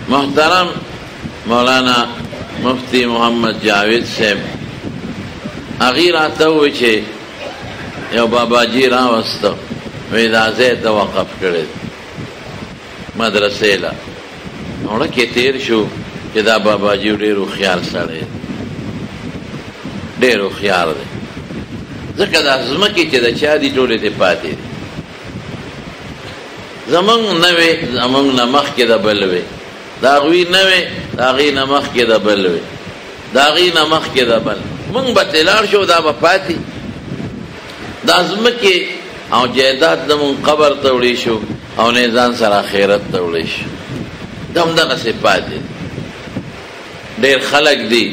محترم مولانا مفتی محمد جاوید صاحب اغیر آتا ہوئی چھے یو بابا جی راوستو ویدازے تا وقف کرد مدرسے لا نوڑا کی تیر شو چې دا بابا جی ډېرو خیال سړی ډېرو خیال دی ځکه دا ځمکې چې د چا دي ټولې دې پاتې دي زمونږ نه وې زمونږ نه مخکې د بل وې د هغوی نه وې د هغې نه مخکې د بل وې د هغې نه مخکې د بل مونږ به تلاړ شو دا به پاتې دا ځمکې او جایداد زمونږ قبر ته وړی شو او نه ځان سره آخرت ته وړی شو دا همدغسې پاتې ډېر خلک دي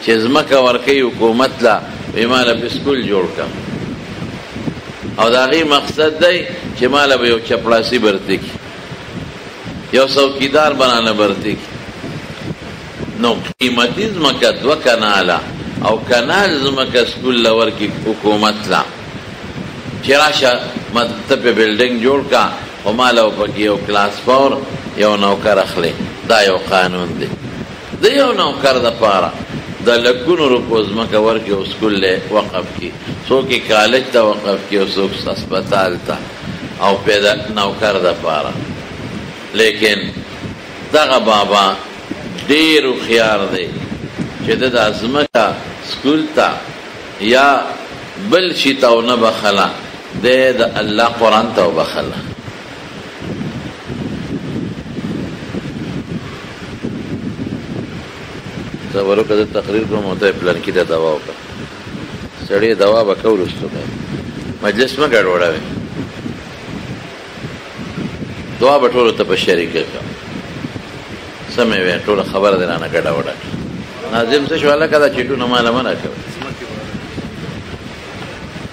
چې ځمکه ورکوي حکومت له وایي ما له سکول جوړ کړه او د هغې مقصد دی چې ما له به یو چپړاسي برتې کړي یو څوکیدار به رانه برتې کړي نو قیمتي ځمکه 2 کناله او کنال ځمکه سکول له ورکړي حکومت له چې راشه ته پې بلډینګ جوړ کړه خو ما له پکې یو کلاس 4 یو نوکر اخلي دا یو قانون دی د یو نوکر دپاره د لکونو روپو ځمکه ورکړي او سکول له وقف کړي څوک یې کالج ته وقف کړي او څوک هسپتال ته او پیدا نوکر دپاره لیکن دغه بابا ډېر هوښیار دی چې د دا ځمکه سکول ته یا بل شي ته ونه بخله دی د الله قرآن ته وبخله صبرو که زه تقریر کوم او ته یې پلان کې د دوا وکړه سړی دوا به کوو وروستو مجلس مه ګډوډوئ دعا به ټولو ته په شریکه کړه سمې وې ټوله خبره دې رانه ګډه وډه کړه ناظم څه شو هلکه دا چیټونه ماله مه راکوئ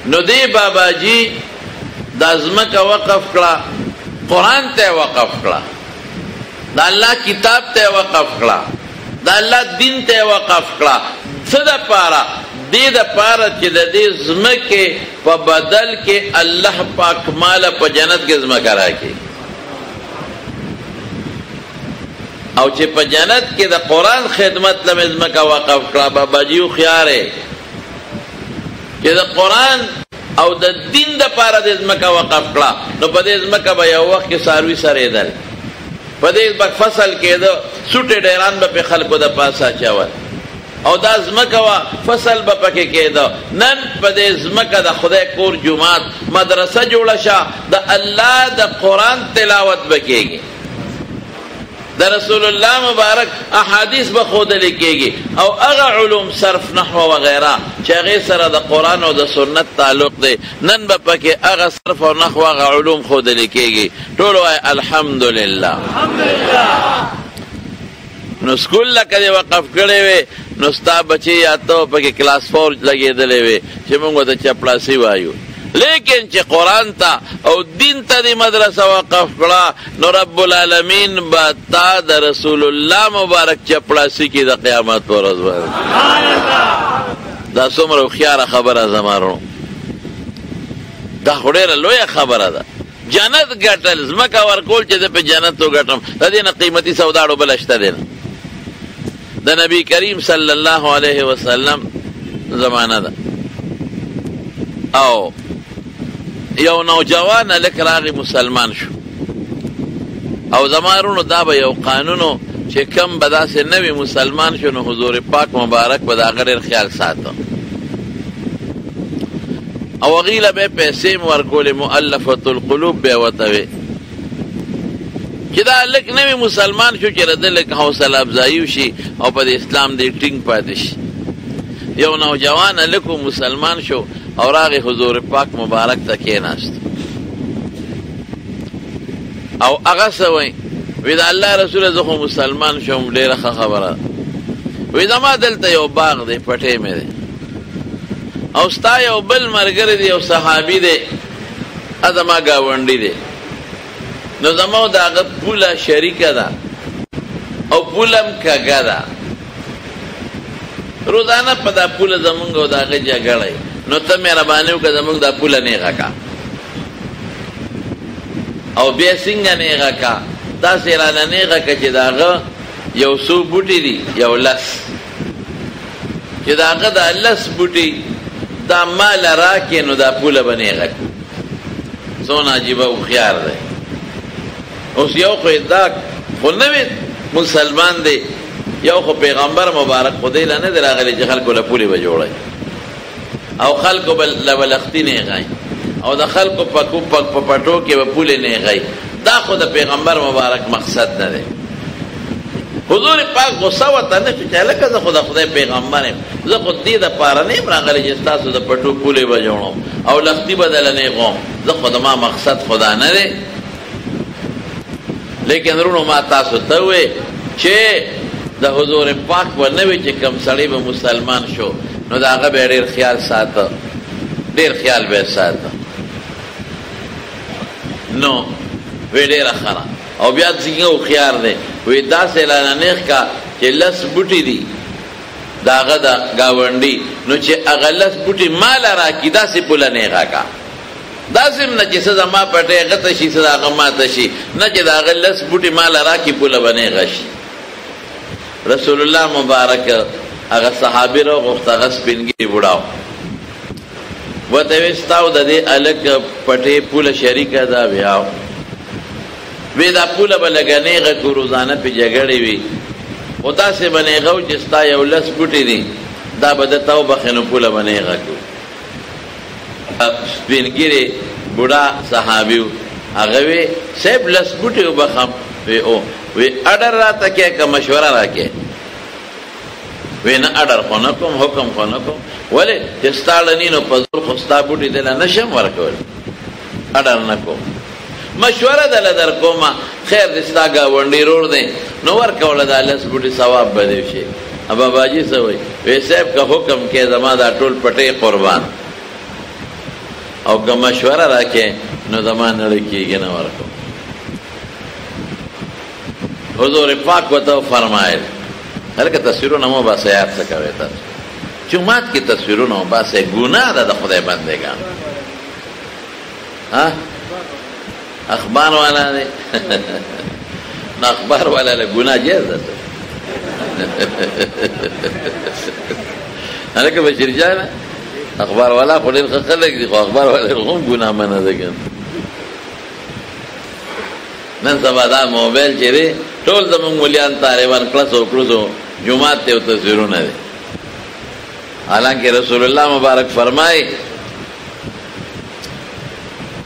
نو دې بابا جي دا ځمکه وقف کړه قرآن ته یې وقف کړه د الله کتاب ته یې وقف کړه د الله دین ته یې وقف کړه څه دپاره دې دپاره چې د دې ځمکې په بدل کې الله پاک ماله په جنت کې ځمکه راکړي او چې په جنت کې د قرآن خدمت له مې ځمکه وقف کړه بابا جي هوښیار چې د قرآن او د دین دپاره دې ځمکه وقف کړه نو په دې ځمکه به یو وخت کې څاروي سرېدل په دې به فصل کېده سوټې ډیران به پې خلکو د پاسه اچول او دا ځمکه وه فصل به پکې کېده نن په دې ځمکه د خدای کور جومات مدرسه جوړه شه د الله د قرآن تلاوت به کېږي د رسول الله مبارک احادیث به ښودلې کېږي او هغه علوم صرف نحو وغیره چې هغې سره د قرآن او د سنت تعلق دی نن به پکې هغه صرف او نحو هغه علوم ښودلې کېږي ټول وایي الحمدلله نو سکول لکه دې وقف کړی وې نو ستا بچې یا ته پکې کلاس 4 لګېدلی وې چې موږ ورته چپړاسي وایو لیکن چې قرآن ته او دین ته دې مدرسه وقف کړه نو رب العالمین به تا د رسول الله مبارک چپړاسي کې د قیامت په ورځ باندې دا څومره هوښیاره خبره زمارو دا خو ډېره لویه خبره ده جنت ګټل ځمکه ورکول چې زه په جنت وګټم د دې نه قیمتي سوداړو بله شته دی نه د نبی کریم صلی الله علیه وسلم زمانه ده او یو نوجوان هلک راغی مسلمان شو او زمارونو دا به یو قانونو چې کم به داسې نوي مسلمان شو نو حضور پاک مبارک به د هغه ډېر خیال ساته او هغې له به یې پیسې م ورکولې مؤلفة القلوب به یې ورته وې چې دا هلک نوي مسلمان شو چې د ده لږ حوصله افزایي وشي او په د اسلام دې ټینګ پاتې شي یو نوجوان هلک مسلمان شو او راغی حضور پاک مبارک ته کېناست او هغه څه وایي وی د الله رسوله زه خو مسلمان شوم ډېره ښه خبره وی زما دلته یو باغ دی پټۍ مې دی او ستا یو بل ملګری دی یو صحابي دی زما ګاونډي دی نو زما د هغه پوله شریکه ده او پوله هم کږه ده روزانه په دا پوله زمونږ او د هغه جګړه نو ته مهرباني وکړه زمونږ دا پوله نیغه کا او بیا څنګه نیغه کا داسې رانه نیغه که چې د هغه یو څو بوټي دي، یو لس، چې د هغه دا لس بوټي دا مال راکې نو دا پوله به نیغه کړو. څونه عجیبه هوښیار دی. اوس یو خو دا خو نه وي مسلمان دی، یو خو پیغمبر مبارک خدای له نه دی راغلی چې خلکو له پولې به جوړوي او خلکو به له لښتي نیغی او د خلکو په پټو کې به پولې نیغی. دا خو د پیغمبر مبارک مقصد نه دی. حضور پاک غصه ورته نه شو چې هلکه زه خو د خدای پیغمبر یم، زه خو دې دپاره نه یم راغلی چې ستاسو د پټو پولې به جوړوم او لښتي به دله نیغوم. زه خو د ما مقصد خدا نه دی. لیکن رونو ما تاسو ته وې چې د حضور پاک به نه وي چې کوم سړی به مسلمان شو نو د هغه به ډېر خیال ساته، ډېر خیال به ساته. نو وی ډېره ښه او بیا څنګه هوښیار دی. وی داسې اعلانه نیغ کا چې لس بوټي دي د هغه د ګاونډي، نو چې هغه لس بوټي ماله راکړي داسې پوله نیغه کا. داسې هم نه چې څه زما پټۍ غته شي څه د هغه ماته شي، نه چې د هغه لس بوټي ماله راکړي پوله به نیغه شي. رسول الله مبارک هغه صحابي راغوښت، هغه سپینګي بوډا و، ورته ویې ستا او د دې هلک پټۍ پوله شریکه ده؟ بیا وی دا پوله به لږه نیغه کړو، روزانه پې جګړې وي خو داسې به نیغه و چې ستا یو لس بوټي دي دا به درته وبخې نو پوله به نیغه کړو. سپینګیرې بوډا صحابي و، هغه وی صاحب لس بوټي وبخم؟ وی او وی اډر راته کې که مشوره راکې؟ وی نه اډر خو نه کوم، حکم خو نه کوم. ولې چې ستا ړني نو په زور خو ستا بوټي دله نشم ورکولی، اډر نه کوم. مشوره دله در کومه، خیر دې ستا ګاونډي رور دی نو ورکوله دا لس بوټي ثواب به دې شي. باباجي څه وایي؟ وی صاحب که حکم کې زما دا ټول پټۍ قربان او که مشوره راکې نو زما نړۍ کېږي نه ورکوم. حضور پاک ورته فرمایل هلکه تصویرونه مو باسه، یاد څه کوئ تاسو؟ جومات کې تصویرونه مو باسه، ګناه ده د خدای بندګانو. اخبار والا دی نو اخبار والا له ګناه جایز ده. هلکه بشیر جانه اخبار والا خو ډېر ښه خلک دي، خو اخبار والا هم ګناه منه ده که نن سبا دا موبایل چې دی ټول زمونږ مولیان طالبان کړسو کړسو جومات ته یو تصویرونه دی. حالانکه رسول الله مبارک فرمایي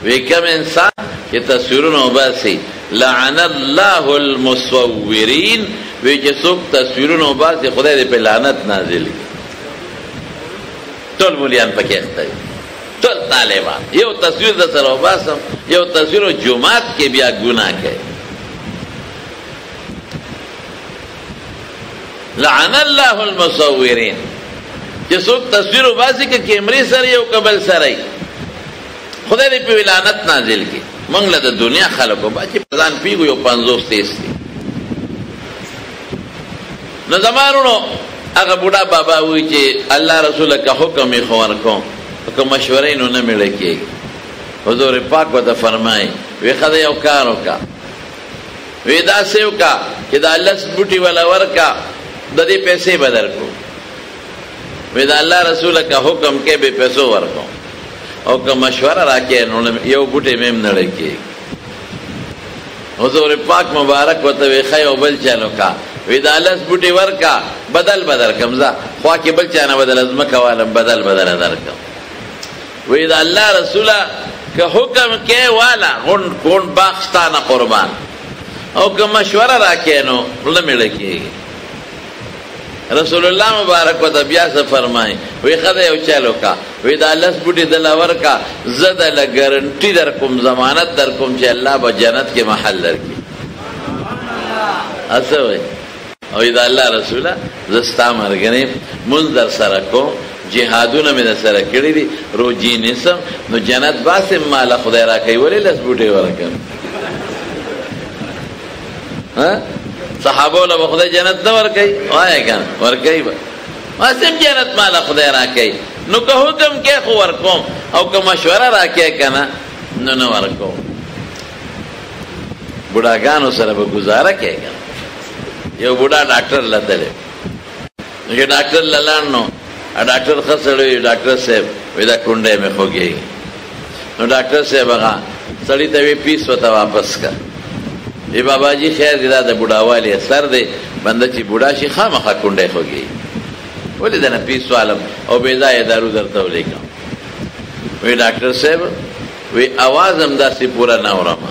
وی کم انسان چې تصویرونه وباسي لعن الله المصورین، وی چې څوک تصویرونه وباسي خدای دې په لعنت نازل کړي. ټول مولیان پکې اخته دي، ټول طالبان یو تصویر د سره وباسم، یو تصویر جمعات کې بیا ګناه کوي. لعن الله المصورین، چې څوک تصویر وباسي که کیمرې سره یو قبل سره خدای دې په لعنت نازل کړي. موږ له د دنیا خلکو با چې په ځان پیږو یو 50 30 دي. نو زمانونو هغه بوډا بابا وایي چې الله رسوله که حکم یې خو ورکوم که مشورې نو نه میړه کېږي. حضور پاک ورته فرمایي وی ښه ده یو کار وکړه، وی داسې وکړه چې دا لس بوټي والا ورکړه د دې پیسې به درکړو. وی د الله رسوله که حکم کې به پیسو ورکوم او که مشوره راکې نو یو بوټی مې هم نړی کېږي. حضور پاک مبارک ورته وی ښه یو بل چل وکړه، وی دا لس بوټي ورکړه بدل به درکړم، زه خوا کې بل چا نه به د ځمکه والم بدل به درله درکړم. وی دا الله رسوله که حکم کې والا غونډ باغ ستا نه قربان او که مشوره راکې نو نه میړه کېږي. رسول الله مبارک ورته بیا څه فرمایي وی ښه ده یو چل وکړه، وی دا لس بوټي دله ورکړه زه دله ګرنټي در کوم، ضمانت در کوم چې الله به جنت کې محل درکړي. هڅه وایي او د الله رسوله زه ستا ملګری مونځ در سره کوم، جهادونه مې در سره کړي دي، روجي نیسم، نو جنت باسم ماله خدای راکوي، ولې لس بوټي ورکړم؟ صحابو له به خدای جنت نه ورکوي؟ وایه که نه ورکوي به، باسم جنت ماله خدای راکوي. نو که حکم کې خو ورکوم او که مشوره راکوي که نه نو نه ورکوم. بوډاګانو سره به ګزاره کوي که نه یو بوډا ډاکټر لته چې ډاکټر لاله نو ډاکټر خسړوي ډاکټر صاحب وې دا کونډه مې خوږي نو ډاکټر صاحب هغه سړی ته وی پیس وته واپس کا ای بابا جی خیر دی دا د بوډاوالي اثر دی بنده چې بوډا شي خامخا کونډه خوږي ولې دا نه پیس والم او بې ځای دارو درته ولیکم وی ډاکټر صاحب وی आवाज هم داسې پورا نه اورم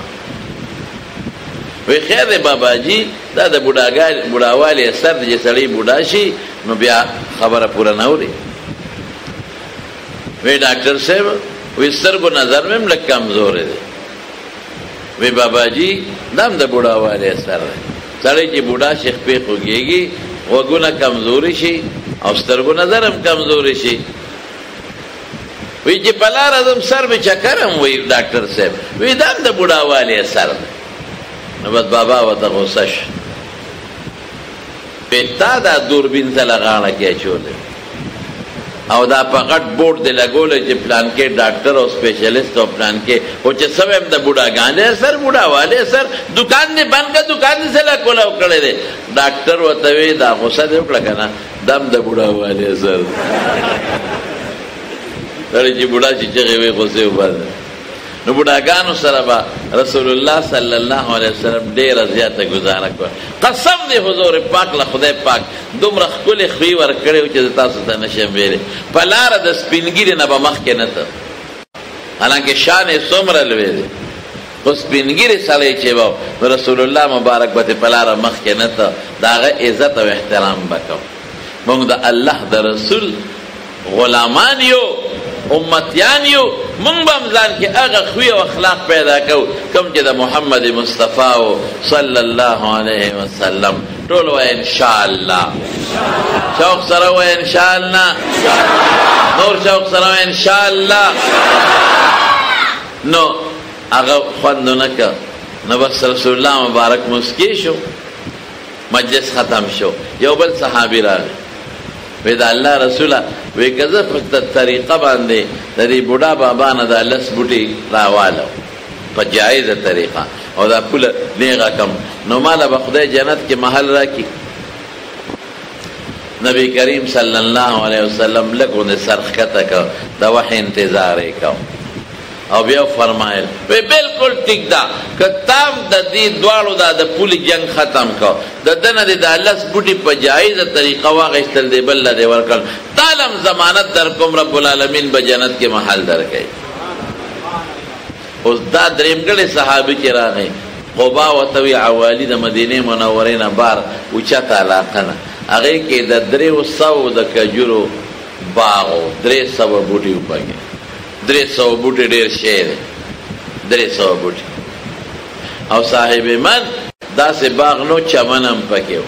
وی خیر دی بابا جی دا د بوډاوالي اثر دی چې سړی بوډا شي نو بیا خبره پورا نه اوري وی ډاکټر صاحب وی سترګو نظر مې لږ کمزور دی وی بابا جی دام د بوډاوالي اثر دی سړی چې بوډا شي خپې خوږېږي غوږونه کمزوري شي او سترګو نظر هم کمزوري شي وی چې په لاره ځم سر مې چکر هم وی ډاکټر صاحب وی دام د بوډاوالي اثر دی نو بس بابا ورته غوسه شو وی تا دا دوربین ته لغاړه کې اچولی او دا په غټ بورډ دی لګولی چې پلان کې ډاکټر او سپیشلیست او پلان کې خو چې سوی هم د بوډاګانې اثر بوډاوالي اثر دکان دې بند کړه دکان دې څه لا کولاو کړی دی ډاکټر ورته وی دا غوسه دې وکړه که نه دم د بوډاوالي اثر سړی چې بوډا چې چغې وی غوسې وباسه نو بوډاګانو سره به رسول الله صلی الله علیه وسلم ډېره زیاته ګزاره کوه قسم دی حضور پاک له خدای پاک دومره ښکلې خوی ورکړی و چې زه تاسو ته نشم ویلی په لاره د سپینګیرې نه به مخکې نه ته حالانکې شان یې څومره لوی دی خو سپینګیرې سړی چې به نو رسول الله مبارک به تې په لاره مخکې نه ته د هغه عزت او احترام به کوو موږ د الله د رسول غلامان یو امتیان یو مونږ به هم ځان کې هغه خوی او اخلاق پیدا کوو کوم چې د محمد مصطفی صلی الله علیه وسلم ټول وایي انشاءالله شوق سره وایي انشاءالله نور شوق سره وایي انشاءالله نو هغه خوند ونه که نو بس رسول الله مبارک مسکی شو مجلس ختم شو یو بل صحابي راغی وی دا الله رسوله وی که زه په طریقه باندې د دې بوډا بابا نه دا لس بوټي راوالو په جایزه طریقه او دا پوله نیغه کم نو ماله به خدای جنت کې محل راکړي نبی کریم صلی الله علیه وسلم لږ غوندې سر ښکته که د وحی انتظار یې کو او بیا فرمایل وی بالکل ټیک ده که تام د دې دواړو دا د پولي جنگ ختم کو د ده نه دې دا لس بوټي په جایزه طریقه واخیستل دی بل له دې ورکړل تالم ضمانت در کوم رب العالمین به جنت کې محل درکوي اوس دا درېمګړی صحابي چې راغی قبا ورته وی عوالي د مدینې منورې نه بار اوچته علاقه نه هغې کې د 300 د کجورو باغ و 300 بوټي وپکې 300 بوټي ډېر شی دی 300 بوټي او صاحب من داسې باغ نو چمن هم پکې و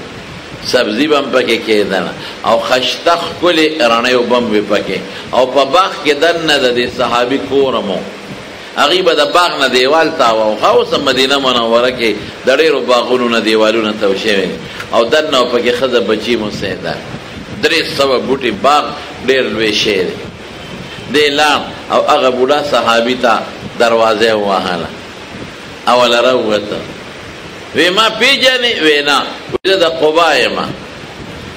سبزي به هم پکې کېده نه او خشته ښکلې رڼۍ اوبه هم وې پکې او په باغ کې دننه د دې صحابي کور هم و هغوی به د باغ نه دیوال تاوه خو اوس هم مدینه منوره کې د ډېرو باغونو نه دیوالونه تو شوي او دننه او پکې ښځه بچي مو سیده 300 بوټي باغ ډېر لوی شی دی دی لاړ او هغه بوډا صحابي ته دروازه ووهله اوله راووته وی ما پیژنې وی نه زه د قبا یم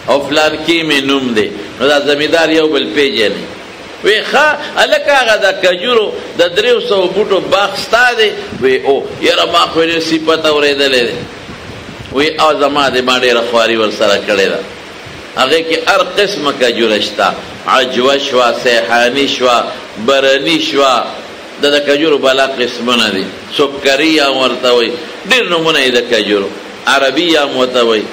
او فلانکي مې نوم دی نو دا زمیندار یو بل پیژنې وی ښه هلکه هغه د کجورو د 300 بوټو باغ ستا دی وی او یاره ما خو ډېر صفت اورېدلی دی وی او زما دی ما ډېره خواري ورسره کړې ده هغې کې هر قسمه کجوره شته عجوه شوه سیحاني شوه برني شوه د کجورو بالا قسمونه دي سکري هم ورته وایي ډېر نومونه یې د کجورو عربي هم ورته وایي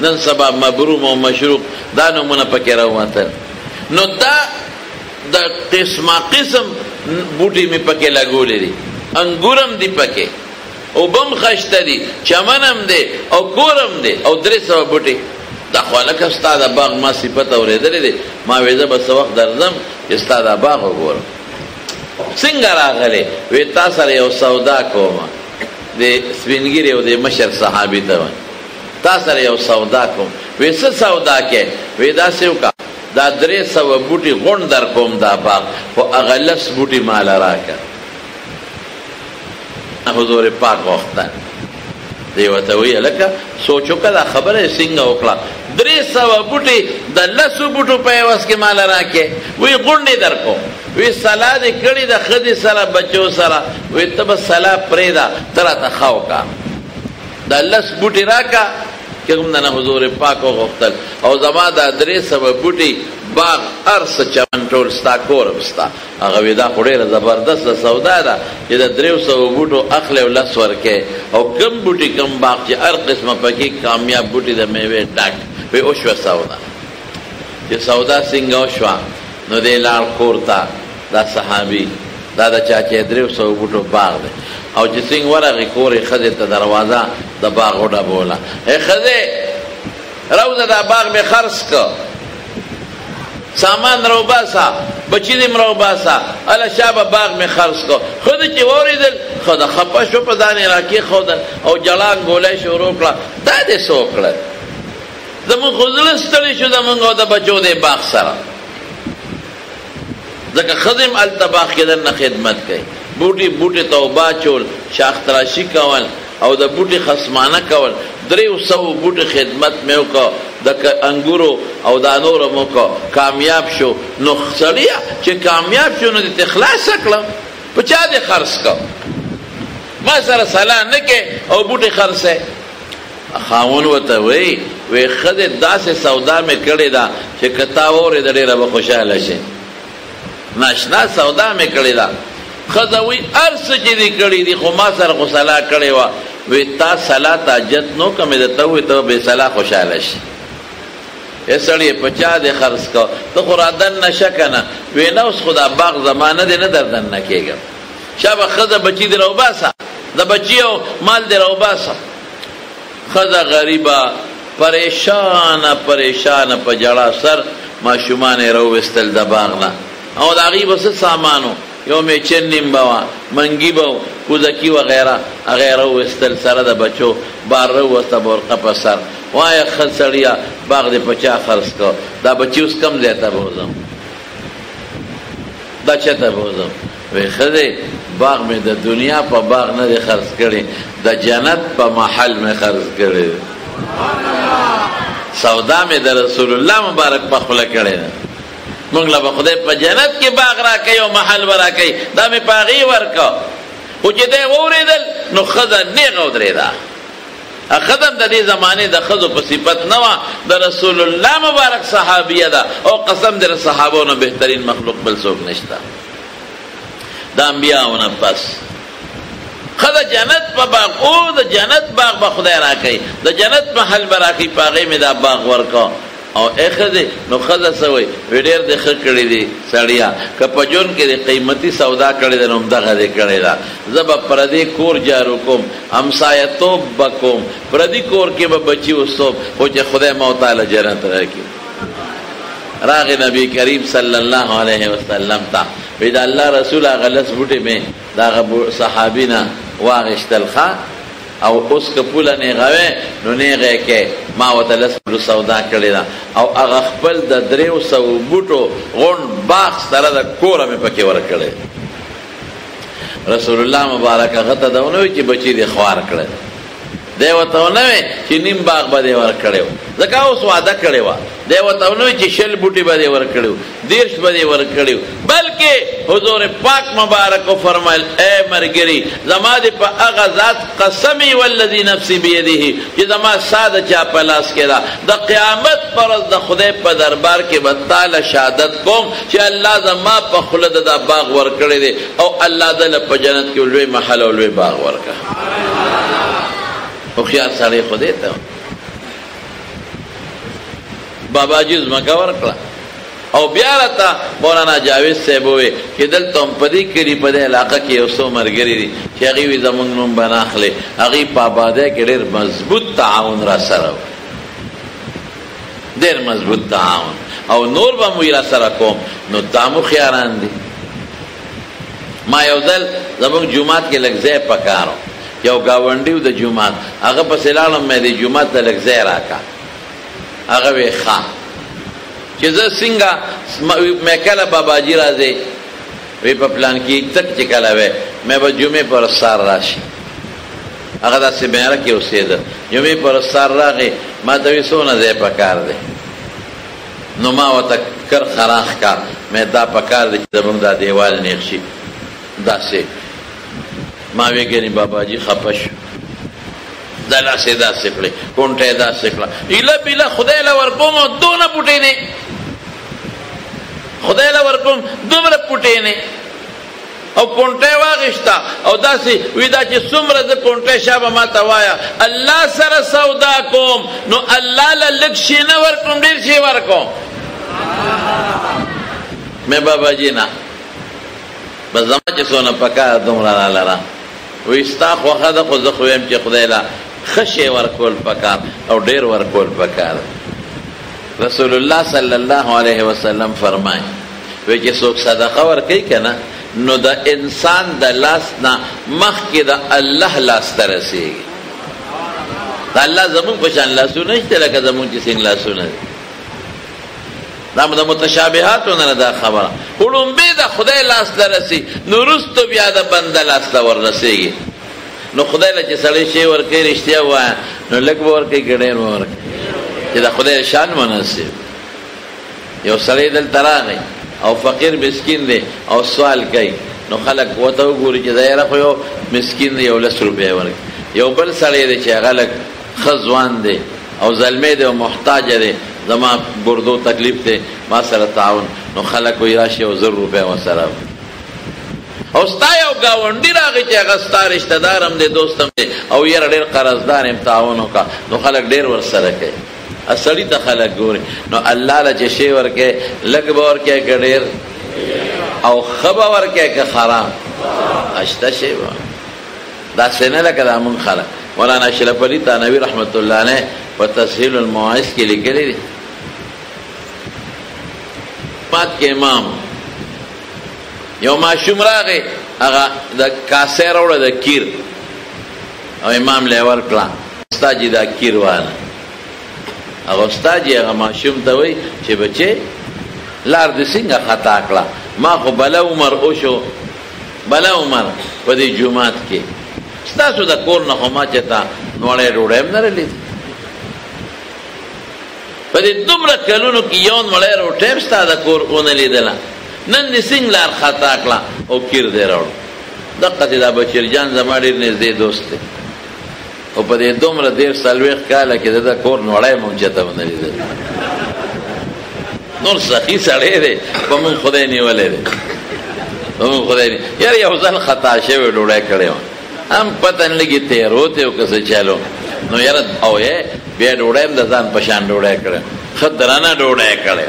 نن سبا مبروم او مشروق دا نومونه پکې راووتل نو دا د قسمه قسم بوټي مې پکې لګولې دي انګور هم دي پکې اوبه هم خشته دي چمن هم دی او کور هم دی او 300 بوټي دا خو هلکه ستا د باغ ما صفت اورېدلی دی ما وی زه به څه وخت درځم چې ستا دا باغ وګورم څنګه راغلی وی تا سره یو سودا کومه د سپینګیرې او د مشر صحابي ته وایي تا سره یو سودا کوم وی څه سودا کې وی داسې وکړه دا 300 بوټي غونډ در کوم دا باغ خو هغه 10 بوټي ماله راکړه حضور پاک وختن دی ورته وی هلکه سوچ وکړه دا خبره څنګه وکړه 300 بوټي د 10 بوټو په عوض کې مال راکې وی غونډې درکو وی صلاح دې کړې د ښځې سره بچو سره وی ته به صلاح پرېږده ته راته ښه وکړه دا 10 بوټي راکړه که هم د نه حضور پاک وغوښتل او زما دا 300 بوټي باغ هر څه چمن ټول ستا کور هم ستا هغه وی دا خو ډېره زبردسته سودا ده چې د 300 بوټو اخلې او 10 ورکې او کم بوټي کم باغ چې هر قسمه پکې کامیاب بوټي د میوې ډک وی وشوه سودا چې سودا څنګه وشوه نو دی لاړ کور ته دا صحابي دا د چا چې 300 بوټو باغ دی او چې څنګه ورغې کور یې ښځې ته دروازه د باغ وډبوله ای ښځې راوځه دا باغ مې خرڅ که سامان رو باسا بچی دیم رو باسا الا شابه باغ میں خرص کو خود چی وریدل خود خپا شو پا دانی راکی خودن او جلان گوله شروع کلا دا دی سوکلن زمان خودلستلی شو زمان گو دا بچو دی باغ سرا ذکر خدم التباخ کدن خدمت کئی بوٹی توبا چول شاخ تراشی کول او د بوټي خصمانه کول 300 بوټي خدمت مې وکړه د انګورو او د انورو مو کو کامیاب شو نو سړیا چې کامیاب شو نو د اخلاص کړه په چا دې خرڅ کو ما سره صلاح نه کې او بوټي خرڅه خاون وته وی خدای داسې سودا مې کړې ده چې کتا وره د ډیره به خوشاله شي ناشنا سودا مې کړې ده خدای ارس چې دې کړې دي خو ما سره غسلا کړې و وی تا صلاح تاجت نو کمې ده ته وی ته به صلاح خوشاله شي اسړې پچا دې خرڅ کو ته قرادن نشکنه وی نو اوس خدا باغ زمانه دې نه دردن نه کېږي شابه خزه بچی دې رو باسا د بچیو مال دې رو باسا خزه غریبه پریشان په جړه سر ماشومان رو وستل د باغ نه او د غیب وس سامانو یو می چنیم بوا منګي بو کوزکی وغیرہ اغیرہ وستل سره د بچو بار رو وست برقه په سر وای خسړیا باغ دې پچا خرڅ کو دا بچی اوس کم دیتا بوزم دا چته بوزم وی خدای باغ مې د دنیا په باغ نه خرڅ کړي د جنت په محل مې خرڅ کړي سودا مې د رسول الله مبارک په خله کړي مونږ له خدای په جنت کې باغ را کوي او محل ورا کوي دا مې پاغي ورکو خو چې دی وریدل نو خزه نیغه ودرېده خدم د دې زمانه د خزو په صفت نه و د رسول الله مبارک صحابیه ده او قسم در صحابونو بهترین مخلوق بل څوک نشته د انبیاءونه پس خدا جنت په باغ او د جنت باغ به خدای راکړي د جنت محل به راکړي پاغې مې دا باغ ورکو او اخذ نو خزه سوی ویډیر د خ کړي دي سړیا ک په جون کې د قیمتي سودا کړي د نوم دغه دې کړي دا زب پردي کور جارو کوم همسایتوب بکوم پردي کور کې به بچي وسوب او چې خدای مو تعالی جنت راکړي راغ نبی کریم صلی الله علیه وسلم تا وی دا الله رسول غلس بوټي مې دا صحابینا واغشتل خا او اوس کپوله نه غوي نو نه غه کې ما وتلس سودا کړی دا او هغه خپل د 300 بوټو غون باغ سره د کوره مې پکې ور کړی رسول الله مبارک غته دونه چې بچی دی خوار کړی دی وته نه چې نیم باغ به ور کړیو ځکه اوس وعده کړی و دی وته نه چې شل بوټي به ور کړیو دیرش به ور کړیو بلکې حضور پاک مبارک فرمایل اے مرګری زما دې په هغه ذات قسمی والذی نفسی بيده چې زما ساده چا پلاس کړه د قیامت پر د خدای په دربار کې وتعالى شهادت کوم چې الله زما په خلد د باغ ور کړی دی او الله دل په جنت کې لوی محل او لوی باغ ورکړه او خیال سړی خدای ته بابا جی زمکا ورکړه او بیا راته مولانا جاوید صاحب وې چې دلته هم په دې کلي په دې علاقه کې یو څو ملګري دي چې هغوی وي زمونږ نوم به نه اخلي هغوی په آبادۍ کې ډېر مضبوط تعاون را سره ډېر مضبوط تعاون او نور به مو را سره کوم نو دا مو خیاران دي ما یو ځل زمونږ جومات کې لږ ځای پکارو یو گاونډیو د جومات هغه پسې لاړم مې د جومات ته لږ ځای راکړه هغه وی ښه چې زه څنګه مې کله باباجي راځي وی په پلان کې تک چې کله وی مې به جمعې پر سار راشي هغه داسې میاره کې اوسېده. جمعې پر سر راغی، ما ته وایي څونه ځای په کار دی؟ نو ما ورته کرخه راښکا، مې دا په کار دی چې زمونږ دا دیوال نیغ شي. داسې ما وی ګنې باباجي خفه شو، دا لاسې داسې کړې، کونټه یې داسې کړه، ایله بیله خدای له ورکوم او دونه پوټې نه، خدای له ورکوم دومره پوټې نه، او کونټه واغشتا او داسې وی دا چې څومره د کونټه شابه ما ته وایه الله سره سودا کوم نو الله له لږ شي نه ورکوم، ډېر شي ورکوم. مې باباجي نه بس زما چې څونه پکار دومره را لره، وی ستا خوښه ده خو زه خو ویم چې خدای له ښه شی ورکول پکار او ډېر ورکول پکار. رسول الله صلی الله علیه وسلم فرمایي وی چې څوک صدقه ورکوي که نه نو د انسان د لاس نه مخکې د الله لاس ته رسېږي. د الله زمونږ په شان لاسونه نشته لکه زمونږ چې څنګه لاسونه دي. دا د متشابهاتو نه دا خبره، وړومبې د خدای لاس ته رسي نو وروستو بیا د بنده لاس ته وررسېږي. نو خدای له چې سړی شی ورکوي رښتیا ووایه نو لږ به ورکوي که ډېر به ورکوي چې د خدای شان مناسب. یو سړی دلته راغی او فقیر مسکین دی او سوال کوي، نو خلک ورته وګوري چې دا یاره خو یو مسکین دی، یو 10 روپۍ ورکوي. یو بل سړی دی چې هغه لږ ښه ځوان دی او زلمی دی او محتاجه دی، زما ګردو تکلیف دی، ما سره تعاون، نو خلک وایي راشي یو 1000 روپۍ ورسره. او ستا یو ګاونډي راغی چې هغه ستا رشته دار هم دی، دوست هم دی، او یاره ډېر قرضدار یم تعاون وکړه، نو خلک ډېر ورسره کوي. سړي ته خلک ګوري. نو الله له چې شی ورکوي لږ به ورکوي که ډېر، او ښه به ورکوي که خراب، اشته شی به داسې نه لکه دا مونږ خلک. مولانا اشرف علي تانوي رحمت الله علیه په تسهیل المواعظ کې لیکلی دي، پات کې امام یو ماشوم راغی، هغه د کاسې راوړه د کیر، او امام له یې ورکړه، ستا جي دا کیر واله. هغه استاد یې هغه ماشوم ته وایي چې بچې لار دې څنګه خطا کړه، ما خو بله عمر وشو، بله عمر په دې جومات کې ستاسو د کور نه خو ما چې تا نوړی ډوډۍ هم نه رلیدي، په دې دومره کلونو کې یو نوړی روټۍ هم ستا د کور ونه لیدله، نن دې څنګه لار خطا کړه او کیر دې راوړو. دقسې دا بشیر جان زما ډېر نږدې دوست دی، او په دې دومره 40 کاله کې د کور نوړی مونږ چېرته ونه لیدل. نور سخي سړی دی، په مونږ خدای نیولی دی، په مونږ خدای نیولی. یاره یو ځل خطا شوی ډوډۍ کړې وه، هم پته نه لګي تېروتی او که څه چلو، نو یاره او یې بیا ډوډۍ هم د ځان په شان ډوډۍ کړې، ښه درنه ډوډۍ کړې،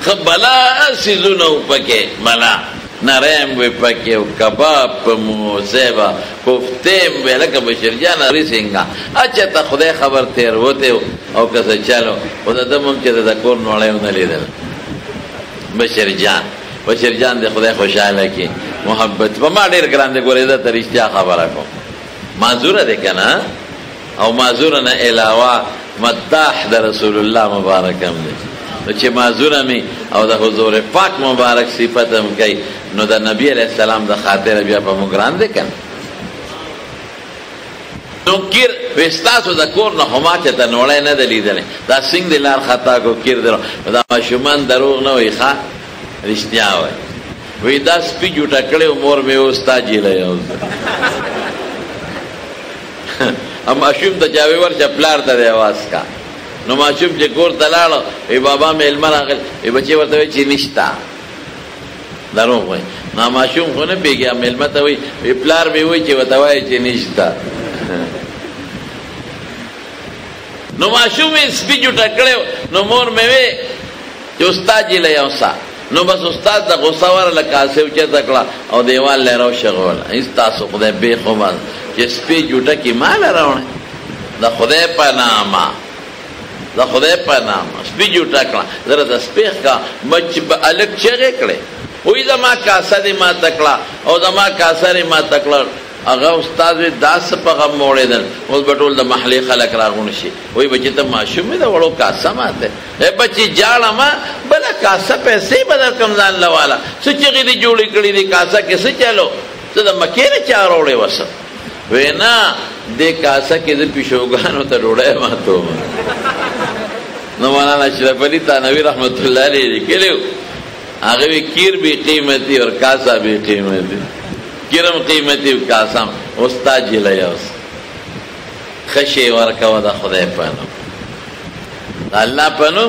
ښه بلا څیزونه و پکې، بلا نرم وی پکې، او کباب په موزه به کوفتې وی لکه بشیر جان هرې څنګه اچھا ته خدای خبر تېروتی او که څه چلو، خو د ده مونږ چې د کور نوړی ونه لیدل. بشیر جان د خدای خوشحاله کړي، محبت په ما ډېر ګران دی. ګورې زه ته رښتیا خبره کوم، معذوره دی که نه، او معذوره نه علاوه مداح د رسول الله مبارک هم دی. نو چې معذوره می او د حضور پاک مبارک صفت هم کوي، نو د نبی علیه السلام د خاطره بیا په موږ ګران دی که نه. نو کیر وی ستاسو د کور نه خو ما چې ته نوړی نه ده لیدلی، دا څنګه دې لار خطا کو کیر دی. دا ماشومان دروغ نه وایي، ښه رښتیا وایي. وی دا سپي جوټه کړی و، مور مې و ستا جیله یو ماشوم ته چا وی ورشه پلار ته دې اواز کا. نو ماشوم چې کور ته لاړو، وی بابا مېلمه راغلی، وی بچې ورته وایي چې نشته، دروغ وایي. نو ماشوم خو نه پوهېږي، مېلمه ته وایي وی پلار مې وایي چې ورته وایي چې نشته. نو ماشوم یې سپي جوټه کړی، نو مور مې وی چې استاد جیله یوسه، نو بس استاد د غصه ورله کاسې اوچته کړه او دیوال له یې راوشغوله. هېڅ تاسو خدای بېخو بس چې سپي جوټه کې ماله راوړی، د خدای په نامه، د خدای په نامه سپي جوټه کړه. زره د سپي ښکا مچ به هلک چغې کړې، وایي زما کاسه دې ماته کړه او زما کاسه دې ماته کړه. هغه استاد وی دا څه په غم موړېدل، اوس به ټول د محلې خلک راغونډ شي، وایي بچې ته ماشوم مې د وړو کاسه ماته، بچې جاړه ما بله کاسه پیسې به در کم ځان له واله، څه چغې دې جوړې کړي دي کاسه کې څه چلو، څه د مکې نه چا راوړې وسه. وی نه دې کاسه کې د پیشوګانو ته ډوډۍ ماتوم. نو مولانا اشرف علي تھانوي رحمت الله علیه لیکلي هغه وی کیر بھی قیمتی اور کاسا بھی قیمتی، کیرم قیمتی و کاسم استاد جلیا اوس خشي ورکو د خدای پانو الله پانو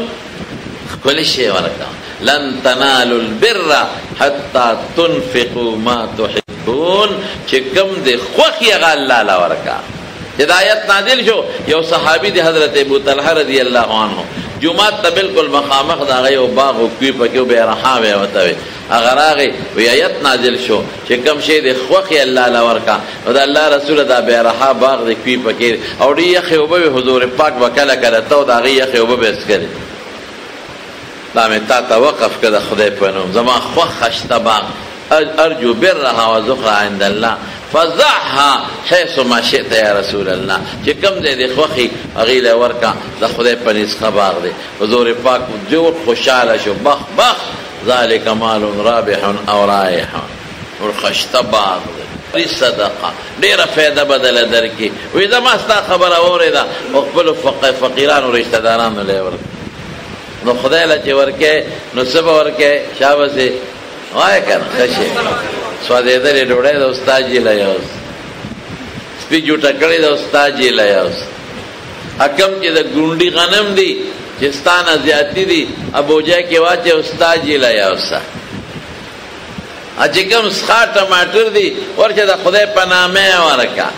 کل شی ورکو. لن تنالوا البر حتى تنفقوا ما تحبون، چې کوم د خوخي غ الله لا ورکا. هدایت نازل شو یو صحابي د حضرت ابو طلحه رضی الله عنه جمعات ته بالکل مخامخ دا غي او باغ او کوي پکې به رحاوه وته اگر هغه ویایت نازل شو چې کوم شی د خوخي الله لا ورکا او د الله رسول دا به رحا باغ د کوي پکې او دی خيوبه حضور پاک وکاله کړه ته دا غي خيوبه بس کړي دا مې تا توقف کړه خدای په نوم زما خوخ خشته باغ ارجو برها وذخرها عند الله فضعها حيث ما شئت يا رسول الله. چې کوم دې د خوخي غیله ورکا د خدای په نسخه باغ دی حضور پاک جو خوشاله شو بخ بخ ذلك مال رابح او رائح ور خشته باغ دی صدقه ډیره فایده بدل درکې. وې زما ستا خبره اوریدا خپل فقیرانو رشتہ دارانو له ورک نو خدای له چې ورکه نو سبا ورکه شابه وای کنه خشه سوادې درې ډوړې د استاد جی لایوس سپی جوټه کړې د استاد جی لایوس حکم چې د ګونډي غنم دی چې ستانه زیاتی دی ابوجا کې واچه استاد جی لایوس اځ کوم ښه ټماټر دی ورته د خدای په نامه ورکا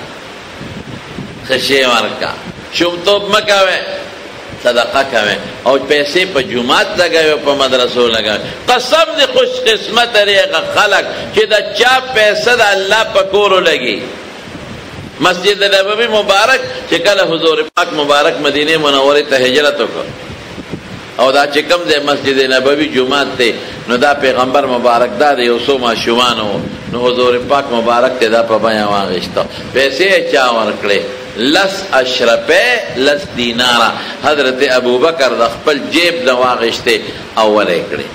خشه ورکا شومتوب مکاوه صدقه کوي او پیسې په جمعات لګوي په مدرسو لګوي. قسم دې خوش قسمت لري خلک چې دا چا پیسې د الله په کورو لګي. مسجد نبوي مبارک چې کله حضور پاک مبارک مدینه منوره ته هجرت وکړ او دا چې کوم د مسجد نبوي جمعات ته نو دا پیغمبر مبارک دا یو څو ماشومانو نو حضور پاک مبارک ته دا په بیان واغښت پیسې چا ورکړي لس اشرفه لس دینارا حضرت ابو بکر د خپل جیب د واغشته اوله کړي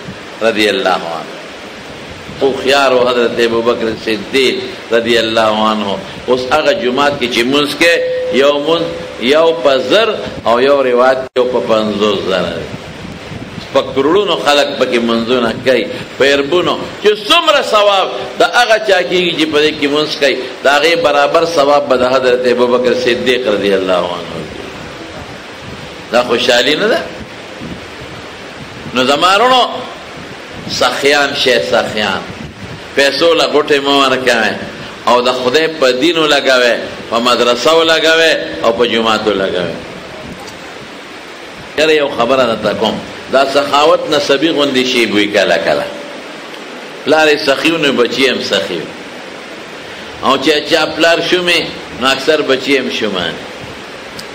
رضی الله عنه. خو خيار حضرت ابو بکر صدیق رضی الله عنه اوس هغه جمعات کې چې منځ کې یو پزر او یو روایت یو په 50,000 په کروڑونو خلق پکې منځونه کوي پیربونو چې څومره ثواب د هغه چا کېږي چې په دې کې منځ کوي د هغې برابر ثواب به د حضرت ابوبکر صدیق رضی الله عنه. دا خوشحالي نه ده؟ نو زمارونو سخیان شی سخیان پیسو له غوټې مه ورکوئ او د خدای په دینو لګوئ په مدرسو لګوئ او په جوماتو لګوئ. یاره یو خبره درته کوم دا سخاوت نسبی غوندې شی بوی کله کله پلار سخیو نو بچی هم سخیو او چې چا پلار شومې نو اکثر بچی هم شومان.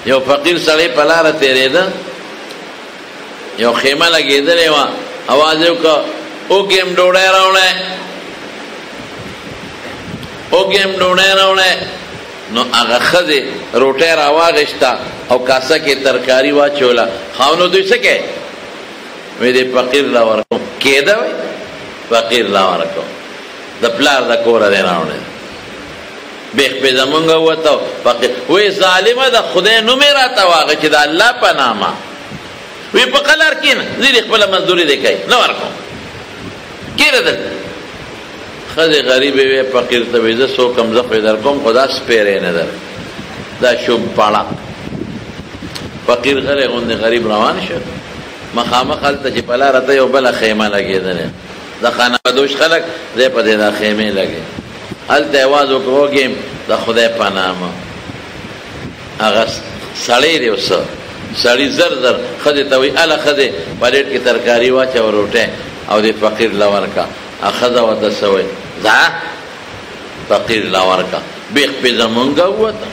یو فقیر سړی په لاره تېرېده یو خیمه لګېدلې وه اواز یې وکړه اوږې م ډوډۍ راوړی اوږې م ډوډۍ راوړی نو هغه ښځې روټۍ راواغېسته او کاسه کې ترکاري واچوله. خاونو دوی څه کوي وی دې فقیر لا ورکوم کېده وی فقیر لا ورکوم د پلار د کوره دی راوړی بیخ پې زمونږ ووته فقیر وی ظالمه د خدای نوم یې راته واغې چې د الله په نامه وی په قلار کښېنه زه دې خپله مزدوري دی کوي نه ورکوم کېره دلته ښځې غریبې وی فقیر ته وی زه څوک هم زه خو یې در کوم خو دا سپیری نه در دا شوم پاړه. فقیر غلی غوندې غریب روان شو مخامخ هلته چې په لاره ته یو بله خیمه لګېدلې د خانه بدوش خلک دی په دې دا خیمې لګې هلته یې اواز وکړو وږې د خدای په نامه هغه سړی دی اوس سړي زر زر ښځې ته وایي اله ښځې پلیټ کې ترکاري واچوه روټۍ او دې فقیر له ورکه ښځه ورته څه وایي ځه فقیر له ورکه بیخ پې زمونږ ووته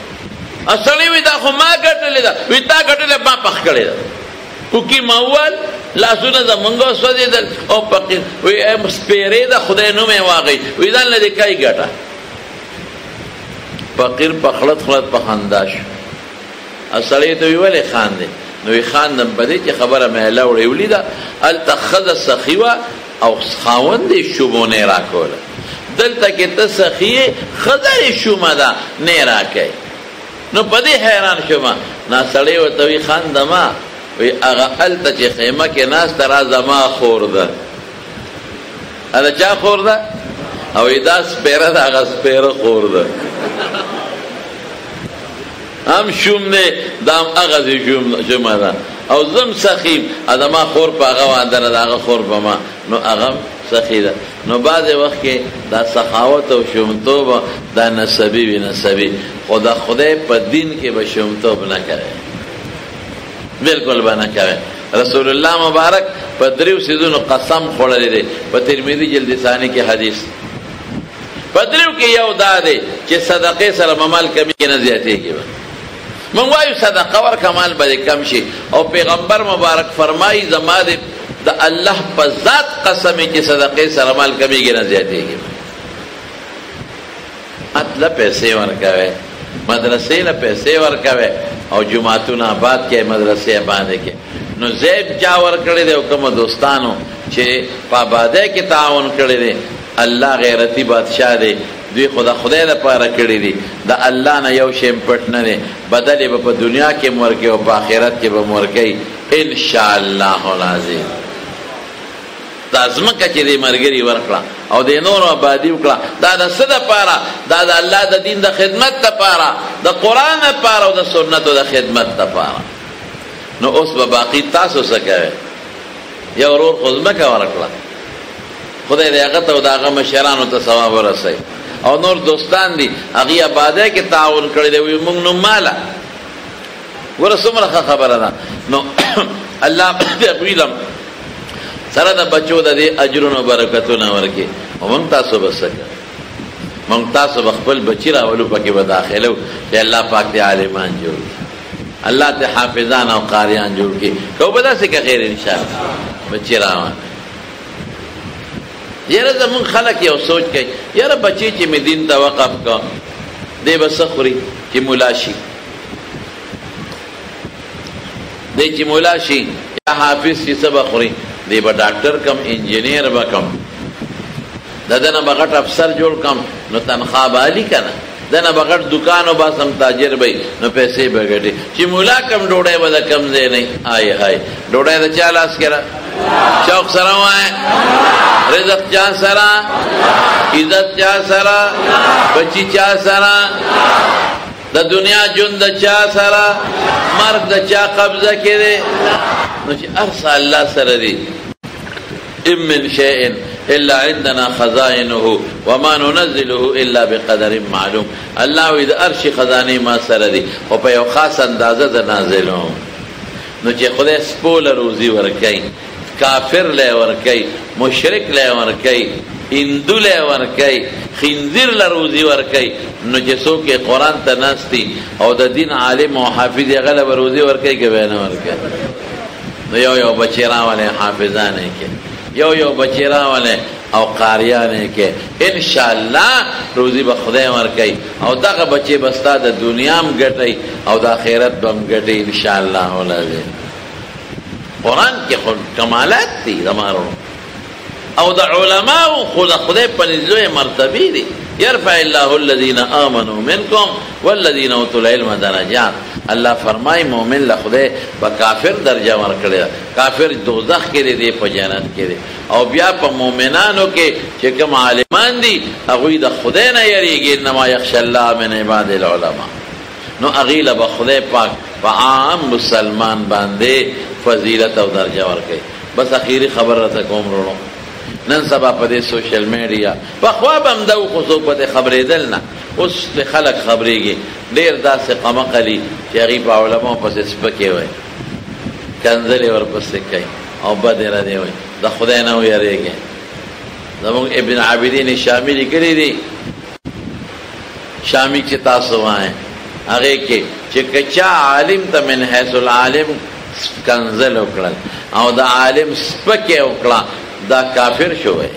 سړی وایي دا خو ما ګټلې ده وایي تا ګټلې ما پخ کړې ده کوکی موال لاسونه زمونږ وسوځېدل او فقیر وایي سپېرې ده خدای نوم یې واغی وایي ځان له دې کای ګټه. فقیر په خلط خلط په خندا شو سړی ته وی ولې خاندې نو وی خاندم په دې چې خبره مې لوړې ولیده هلته ښځه سخي وه او خاوند یې شوبونې راکوله دلته کې ته سخیې ښځه شومه ده نه راکوي. نو په دې حیران شومه. نا سړی ورته وي خاندمه وی هغه هلته چې خیمه کې ناسته را زما خور ده. هله چا خور ده؟ او دا سپیره ده هغه سپیره خور ده. هم شوم دی دا هم هغسې شومه ده او زم سخیم زما خور په هغه واده نه ده هغه خور په ما نو هغه هم سخي ده. نو بعضې وخت کې دا سخاوت او شومتوب دا نسبي وي نسبي خو د خدای په دین کې به شومتوب نه کوي بالکل به نه کوي. رسول الله مبارک په دریو څیزونو قسم خوړلی دی په ترمذي جلد ثاني کې حدیث. په دریو کې یو دا دی چې صدقې سره به مال کمیږي نه زیاتېږي به. موږ وایو صدقه ورکه مال به دې کم شي او پیغمبر مبارک فرمایي زما د الله په ذات قسم چې صدقې سره مال کمیږي نه زیاتېږي. اتله پیسې ورکوي مدرسې له پیسې ورکوي او جماعتونه آباد کې مدرسې باندې کې نو زیب چا ورکړی دی او کومو دوستانو چې په آبادۍ کې تعاون کړی دی الله غیرتی بادشاه دی دوی خدا خدای لپاره کړی دي د الله نه یو شی پټ نه دی بدل یې به په دنیا کې ورکوي او په آخرت کې به ورکوي انشاءالله العظیم. دا ځمکه چې دې ملګري ورکړه او د نورو آبادي وکړه دا د څه دپاره؟ دا د الله د دین د خدمت دپاره د قرآن دپاره او د سنتو د خدمت دپاره. نو اوس به باقي تاسو څه کوئ؟ یو ورور خو ځمکه ورکړه خدای دې هغه ته او د هغه مشرانو ته ثواب ورسوي او نور دوستان دي هغې آبادۍ کې تعاون کړی دی وایي موږ نو ماله ګوره څومره ښه خبره ده. نو الله دې هغوی له سره د بچو د دې اجرونو برکتونه ورکړي او موږ تاسو به څه کوو؟ موږ تاسو به خپل بچي راولو پکې به داخلو چې الله پاک دې عالمان جوړ کړي الله دې حافظان او قاریان جوړ کړي کو به داسې که خیر انشاءالله بچي راوان. یاره زمونږ خلک یو سوچ کوي یاره بچی چې مې دین ته وقف کا دی به څه خوري چې ملا شي دی چې ملا شي یا حافظ شي څه به خوري دی به ډاکټر کم انجینیر به کم د ده نه به غټ افسر جوړ کم نو تنخوا به علي که نه د نه به غټ دکان و باسم تاجر به نو پیسې به ګټي چې ملا کم ډوډۍ به د کم ځای نه های های ډوډۍ د چا لاس کې را شوق سره وای رزق چا سره عزت چا سره بچی چا سره د دنیا ژوند د چا سره مرګ د چا قبضه کې دی نو چې هر څه الله سره دی. ان من شیء الا عندنا خزائنه وما ننزله الا بقدر معلوم. الله وی د هر شي خزانه ما سره دی او په یو خاص اندازه د نازلوم. نو چې خدای سپوله روزي ورکوي کافر له ورکوي مشرک له ورکوي هندو له ورکوي خنزیر له روزي ورکوي نو چې څوک قرآن ته ناستی او د دین عالم او حافظ هغه له روزي ورکوي که به نه ورکوي. نو یو بچی راولی حافظان کې یو بچی راولی او قاریان کې انشاءالله روزي به خدای ورکوي او دغه بچی به ستا د دنیا هم ګټي او د آخرت به هم ګټي انشاءالله العظیم. قرآن کې کمالات دي زمارو او د علماء خو د خدای په نزدې مرتبې دي. يرفع الله الذين آمنوا منكم والذين اوتوا العلم درجات. الله فرمای مومن له خدای په کافر درجه ورکړي کافر دوزخ کې دی په جنت کې دی او بیا په مؤمنانو کې چې کوم عالمان دي هغوی د خدای نه یریږي انما یخشى الله من عباد العلماء. نو هغوی له به خدای پاک په عام مسلمان باندې فضیلت او درجه ورکړي. بس اخیری خبر راته کوم وروڼو نن سبا په دې سوشل میډیا پخوا به همدا و خو څوک به خبرېدل نه اوس د خلک خبرېږي ډېر داسې قمقلي چې هغوی په علماو پسې سپکې وایي کنځلې ورپسې کوي او بدې ردې وایي د خدای نه ویرېږي. زمونږ ابن عابدین شامي لیکلي دي شامي چې تاسو وایئ هغې کې چې که چا عالم ته من حیث العالم کنځل وکړل او د عالم سپکې وکړه دا کافر شوی.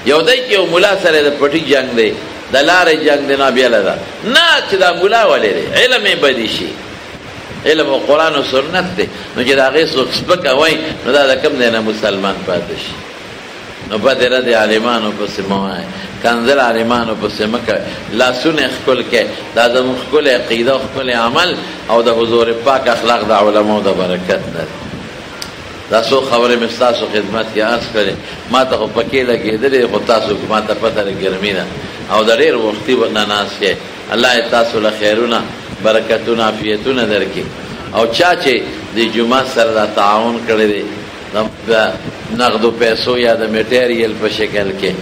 یو دی چې یو ملا سره د پټي جنگ دی د لارې جنگ دی نه بیله ده نه چې دا ملا ولې دی علم یې بدي شي علم و قرآن و سنت دی نو چې د هغې څوک سپکه وایي نو دا د کوم دی نه مسلمان پاتې شي. نو بد رد عالمانو پسې مه وایه، کنزل عالمانو پسې مه کوئ، لاسونه ښکل کړئ. دا زموږ ښکلی عقیده او ښکلی عمل او د حضور پاک اخلاق د علماو د برکت نه دی. دا څو خبرې مې ستاسو خدمت کې عرض کړې. ما ته خو پکې لګېدلې، خو تاسو ما ته پته ده ګرمي ده او د ډېر وختي نه ناست یې. الله یې تاسو له خیرونه برکتونه عافیتونه درکړي. او چا چې د جومات سره دا تعاون کړی دی د نغدو پیسو یا د میټیریل په شکل کې،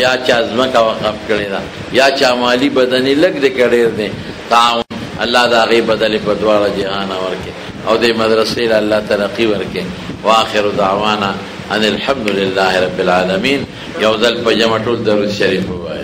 یا چا ځمکه وقف کړې ده، یا چا مالی بدني لږ دی کړی دی تعاون، الله د هغې بدلې په دواړه جهانه ورکړي او د مدرسې له الله ترقي ورکړي. واخر دعوانا ان الحمد لله رب العالمین. یو ځل په جمع ټول درود شریف ووایه.